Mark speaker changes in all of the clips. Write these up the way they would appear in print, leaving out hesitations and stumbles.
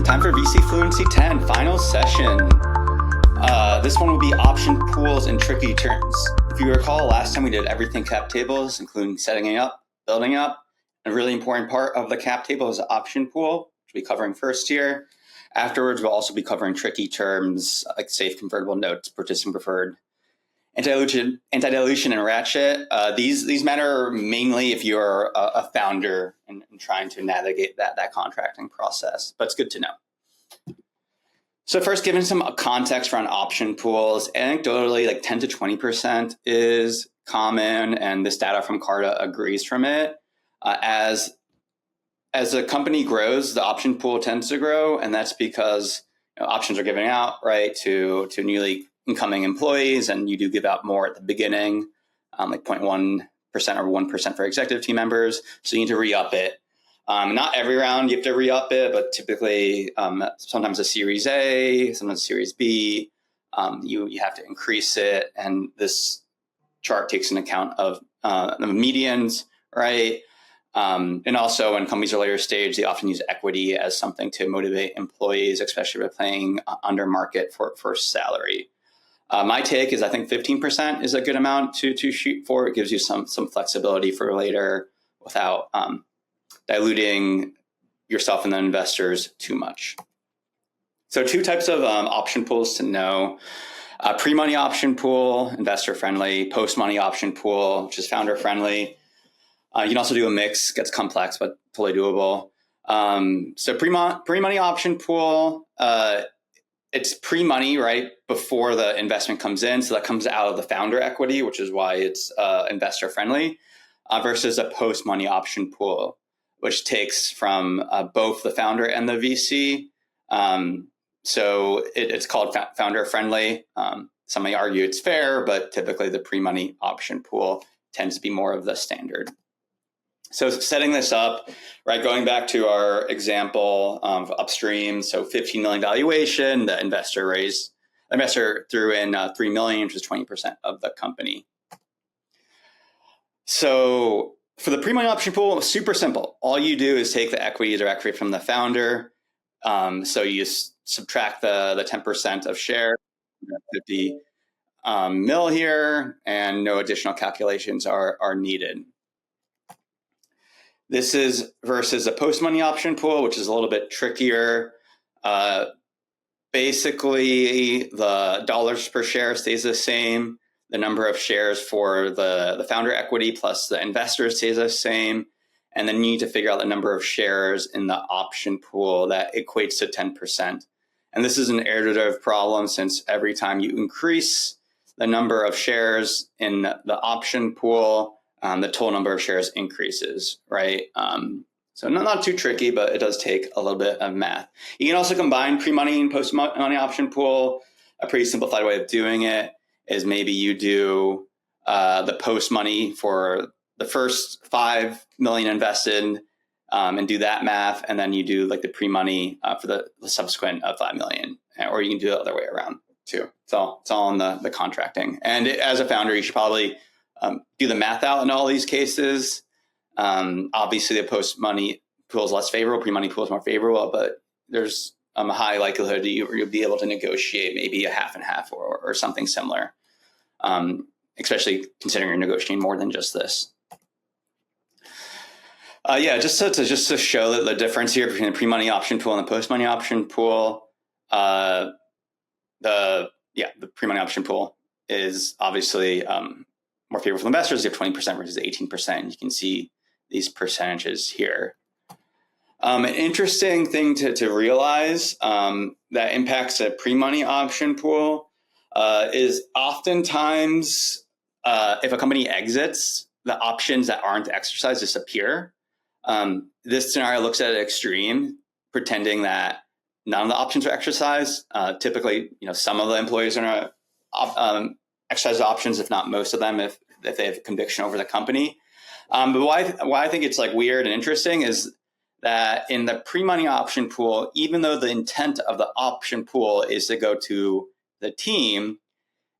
Speaker 1: everyone. Time for VC Fluency 10, final session. This one will be option pools in tricky terms. If you recall, last time we did everything cap tables, including setting it up, building up. A really important part of the cap table is the option pool, which we'll be covering first here. Afterwards, we'll also be covering tricky terms like safe convertible notes, participant preferred, anti-dilution, and ratchet. These matter mainly if you're a founder and trying to navigate that contracting process, but it's good to know. So first, given some context around option pools, anecdotally, like 10 to 20% is common, and this data from Carta agrees from it. As a company grows, the option pool tends to grow, and that's because options are given out, right, to newly incoming employees, and you do give out more at the beginning, like 0.1% or 1% for executive team members. So you need to re-up it. Not every round you have to re-up it, but typically sometimes a Series A, sometimes a Series B, you have to increase it. And this chart takes into account of the medians, right? And also when companies are later stage, they often use equity as something to motivate employees, especially if they're paying under market for first salary. My take is I think 15% is a good amount to shoot for. It gives you some flexibility for later without diluting yourself and the investors too much. So two types of option pools to know. Pre-money option pool, investor friendly. Post-money option pool, which is founder friendly. You can also do a mix, gets complex, but totally doable. So pre-money option pool, it's pre-money, right, before the investment comes in. So that comes out of the founder equity, which is why it's investor friendly, versus a post-money option pool, which takes from both the founder and the VC. So it's called founder friendly. Some may argue it's fair, but typically the pre-money option pool tends to be more of the standard. So setting this up, right, going back to our example of upstream, so 15 million valuation, the investor threw in 3 million, which is 20% of the company. So for the pre-money option pool, super simple. All you do is take the equity directly from the founder. So you subtract the 10% of share, 50 mil here, and no additional calculations are needed. This is versus a post-money option pool, which is a little bit trickier. Basically, the dollars per share stays the same. The number of shares for the founder equity plus the investor stays the same. And then you need to figure out the number of shares in the option pool that equates to 10%. And this is an iterative problem since every time you increase the number of shares in the option pool, the total number of shares increases, right? So not too tricky, but it does take a little bit of math. You can also combine pre-money and post-money option pool. A pretty simplified way of doing it is maybe you do the post-money for the first 5 million invested and do that math, and then you do like the pre-money for the subsequent 5 million, or you can do it the other way around too. It's all in the contracting. And as a founder, you should probably do the math out in all these cases. Obviously, the post-money pool is less favorable, pre-money pool is more favorable, but there's a high likelihood that you'll be able to negotiate maybe a half and half or something similar, especially considering you're negotiating more than just this. Just to show that the difference here between the pre-money option pool and the post-money option pool, the pre-money option pool is obviously more favorable for investors. You have 20% versus 18%. You can see these percentages here. An interesting thing to realize that impacts a pre-money option pool is oftentimes if a company exits, the options that aren't exercised disappear. This scenario looks at an extreme, pretending that none of the options are exercised. Typically, some of the employees are going to exercise options, if not most of them, if they have conviction over the company. But why I think it's like weird and interesting is that in the pre-money option pool, even though the intent of the option pool is to go to the team,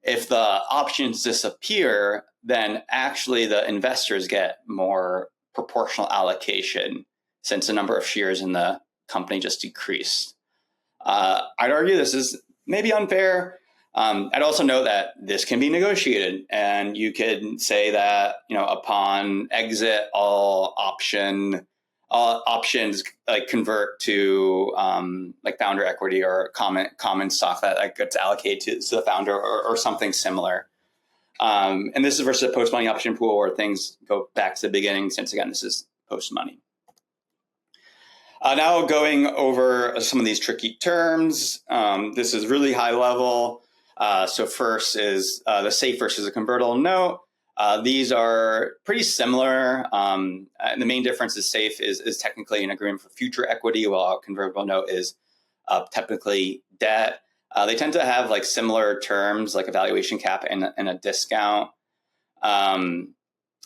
Speaker 1: if the options disappear, then actually the investors get more proportional allocation since the number of shares in the company just decreased. I'd argue this is maybe unfair. I'd also note that this can be negotiated, and you could say that, upon exit, all options like convert to like founder equity or common stock that like gets allocated to the founder or something similar. And this is versus a post money option pool where things go back to the beginning, since again this is post money. Now going over some of these tricky terms. This is really high level. So first is the SAFE versus a convertible note. These are pretty similar. The main difference is SAFE is technically an agreement for future equity, while a convertible note is technically debt. They tend to have like similar terms, like a valuation cap and a discount. And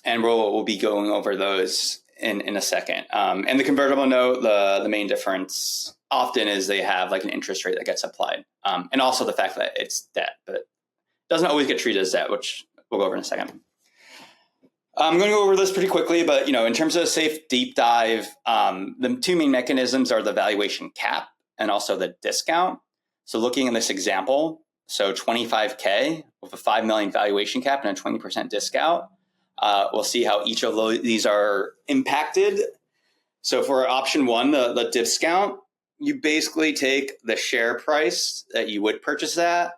Speaker 1: we'll be going over those in a second. And the convertible note, the main difference often is they have like an interest rate that gets applied. And also the fact that it's debt, but it doesn't always get treated as debt, which we'll go over in a second. I'm going to go over this pretty quickly, but in terms of a SAFE deep dive, the two main mechanisms are the valuation cap and also the discount. So looking in this example, so 25K with a 5 million valuation cap and a 20% discount, we'll see how each of these are impacted. So for option one, the discount, you basically take the share price that you would purchase at,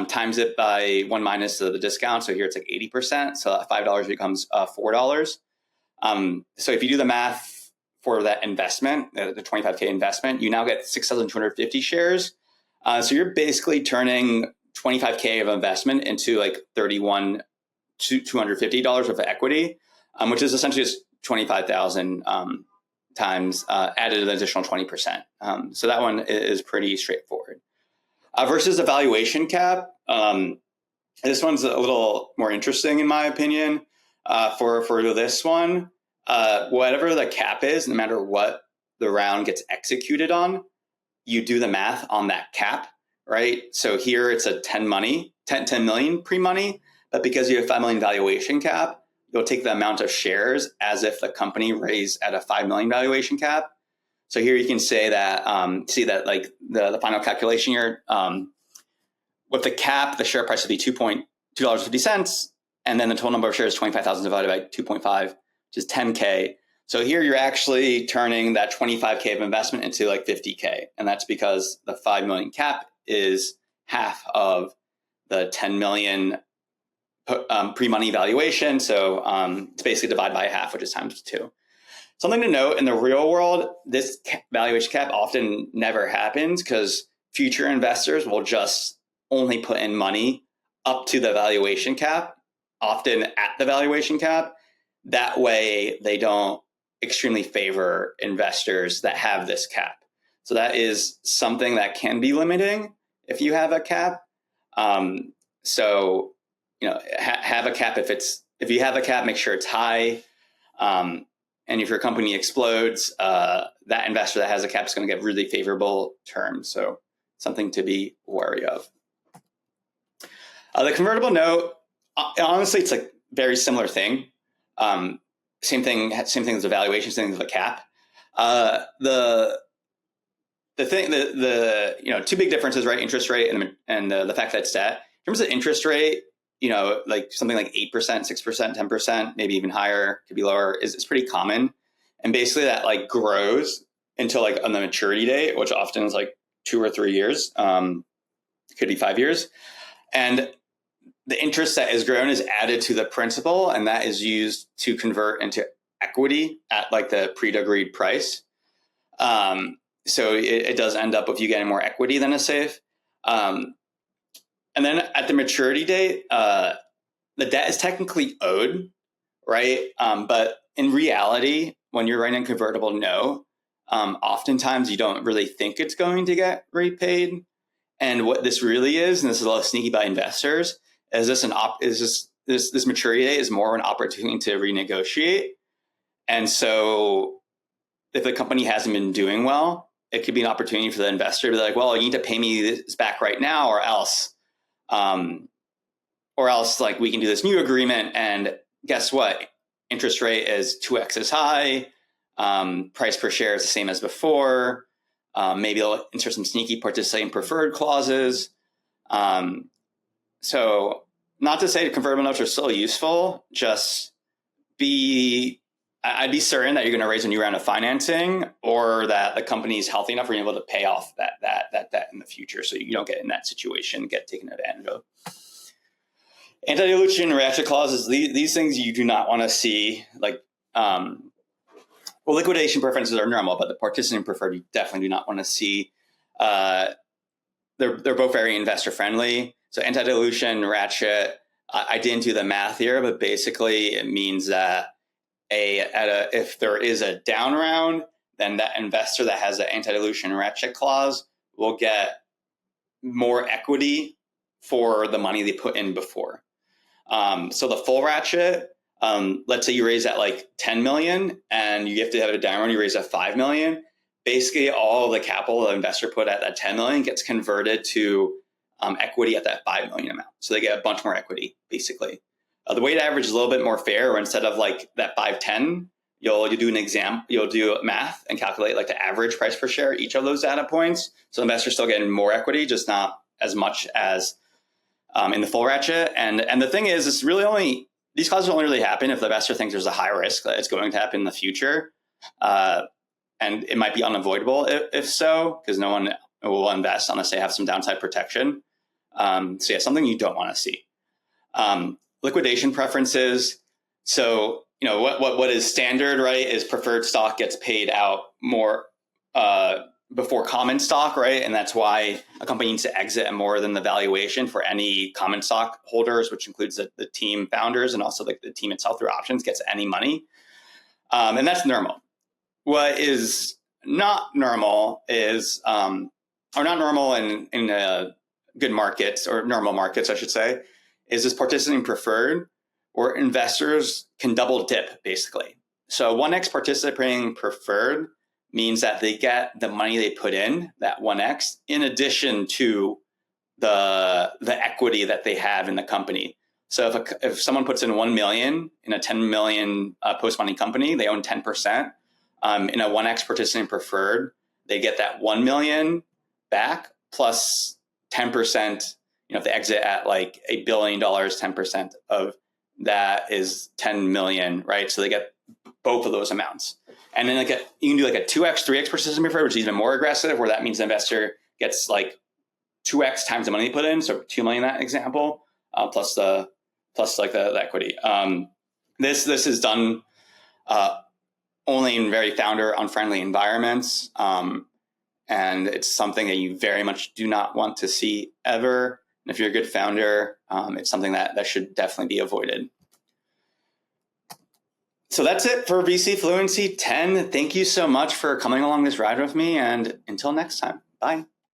Speaker 1: times it by 1 minus the discount. So here it's like 80%. So that $5 becomes $4. So if you do the math for that investment, the 25K investment, you now get 6,250 shares. So you're basically turning 25K of investment into like $250 of equity, which is essentially just 25,000 times added an additional 20%. So that one is pretty straightforward. Versus the valuation cap, this one's a little more interesting in my opinion. For this one, whatever the cap is, no matter what the round gets executed on, you do the math on that cap, right? So here it's a 10 million pre-money, but because you have 5 million valuation cap, you'll take the amount of shares as if the company raised at a 5 million valuation cap. So here you can say that, see that like the final calculation here, with the cap, the share price would be $2.50, and then the total number of shares is 25,000 divided by 2.5, which is 10K. So here you're actually turning that 25K of investment into like 50K, and that's because the 5 million cap is half of the 10 million pre-money valuation. So it's basically divided by half, which is times 2. Something to note, in the real world, this valuation cap often never happens because future investors will just only put in money up to the valuation cap, often at the valuation cap. That way they don't extremely favor investors that have this cap. So that is something that can be limiting if you have a cap. So, have a cap if you have a cap, make sure it's high. And if your company explodes, that investor that has a cap is going to get really favorable terms. So something to be wary of. The convertible note, honestly, it's like very similar thing. Same thing as the valuation, same thing as the cap. The two big differences, right? Interest rate and the fact that it's debt. In terms of interest rate, like something like 8%, 6%, 10%, maybe even higher, could be lower, is pretty common. And basically that like grows until like on the maturity date, which often is like 2 or 3 years, could be 5 years. And the interest that is grown is added to the principal, and that is used to convert into equity at like the pre-agreed price. So it does end up with you getting more equity than a SAFE. And then at the maturity date, the debt is technically owed, right? But in reality, when you're writing a convertible note, oftentimes you don't really think it's going to get repaid. And what this really is, and this is a little sneaky by investors, is this maturity date is more of an opportunity to renegotiate. And so if the company hasn't been doing well, it could be an opportunity for the investor to be like, well, you need to pay me this back right now, or else like we can do this new agreement, and guess what? Interest rate is 2x as high. Price per share is the same as before. Maybe they'll insert some sneaky participating preferred clauses. So not to say convertible notes are still useful, just I'd be certain that you're going to raise a new round of financing, or that the company is healthy enough for you able to pay off that debt in the future, so you don't get in that situation, get taken advantage of. Anti-dilution ratchet clauses, these things you do not want to see. Like, well, liquidation preferences are normal, but the participant preferred you definitely do not want to see. They're both very investor friendly. So anti-dilution ratchet, I didn't do the math here, but basically it means that if there is a down round, then that investor that has an anti-dilution ratchet clause will get more equity for the money they put in before. So the full ratchet, let's say you raise at like 10 million and you have to have a down round, you raise at 5 million. Basically, all the capital the investor put at that 10 million gets converted to equity at that 5 million amount. So they get a bunch more equity, basically. The weighted average is a little bit more fair, where instead of like that 510, you'll do math and calculate like the average price per share, each of those data points. So investors still getting more equity, just not as much as in the full ratchet. And the thing is, it's really these clauses only really happen if the investor thinks there's a high risk that it's going to happen in the future. And it might be unavoidable if so, because no one will invest unless they have some downside protection. So yeah, something you don't want to see. Liquidation preferences. So, what is standard, right, is preferred stock gets paid out more before common stock, right? And that's why a company needs to exit at more than the valuation for any common stock holders, which includes the team founders and also the team itself through options gets any money. And that's normal. What is not normal is, or not normal in good markets, or normal markets, I should say, is this participating preferred, where investors can double dip, basically. So 1x participating preferred means that they get the money they put in, that 1x, in addition to the equity that they have in the company. So if someone puts in 1 million in a 10 million post-money company, they own 10%. In a 1x participating preferred, they get that 1 million back plus 10%. If they exit at like $1 billion, 10% of that is 10 million, right? So they get both of those amounts. And then you can do like a 2x, 3x participating preferred, which is even more aggressive, where that means the investor gets like 2x times the money they put in. So 2 million in that example, plus the equity. This is done only in very founder unfriendly environments. And it's something that you very much do not want to see ever. And if you're a good founder, it's something that should definitely be avoided. So that's it for VC Fluency 10. Thank you so much for coming along this ride with me. And until next time, bye.